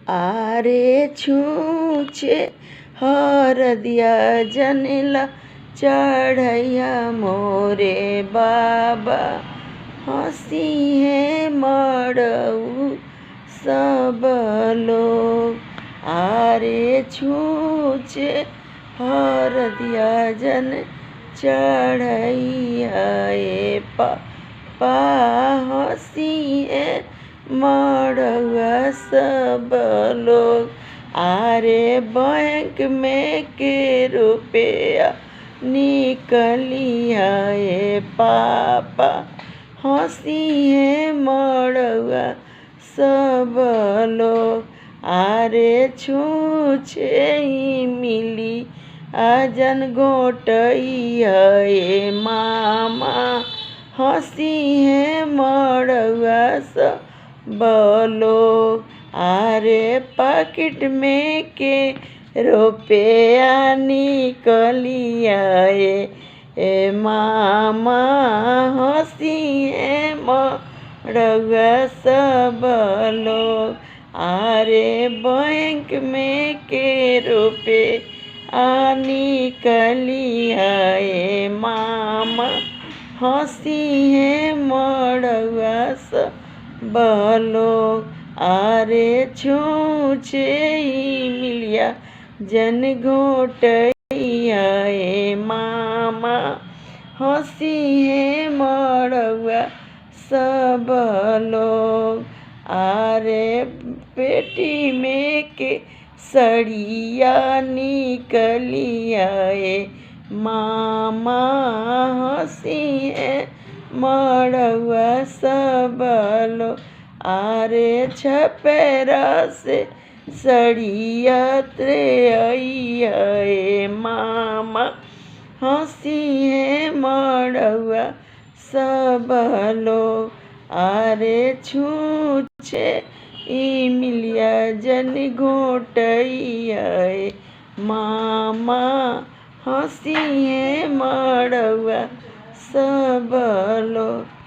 आरे छूछे हरदिया जनेला चढ़ैया मोरे बाबा हंसी है मड़ऊ सब लोग। आरे छूछे हरदिया जन चढ़ैया ए पापा हंसी है मड़ुआ सब लोग। आरे बैंक में के रुपया निकलिया ए पापा हंसी है मड़ुआ सब लोग। आरे छूछे ही मिली आजन गोटैया ए मामा हंसी है मड़ुआ सब लोग। आरे पाकिट में के रुपया निकलिया ए मामा हंसी है मड़ुआ सब लोग। आरे बैंक में के रुपया निकलिया ए मामा हंसी है मड़ुआ सब लोग। आरे छूछे ही मिलिया जन घोटैया ए मामा हंसी है मड़ुआ सब लोग। आरे पेटी में के सड़िया निकलिया ए मामा हंसी है मड़ुआ सब लोग। आरे छपेरा से सड़िया त्रे अइया ए मामा हंसी है मड़ुआ सब लोग। आरे छूछे ई मिलिया जन घोटैया ए मामा हंसी है मड़ुआ सब लोग।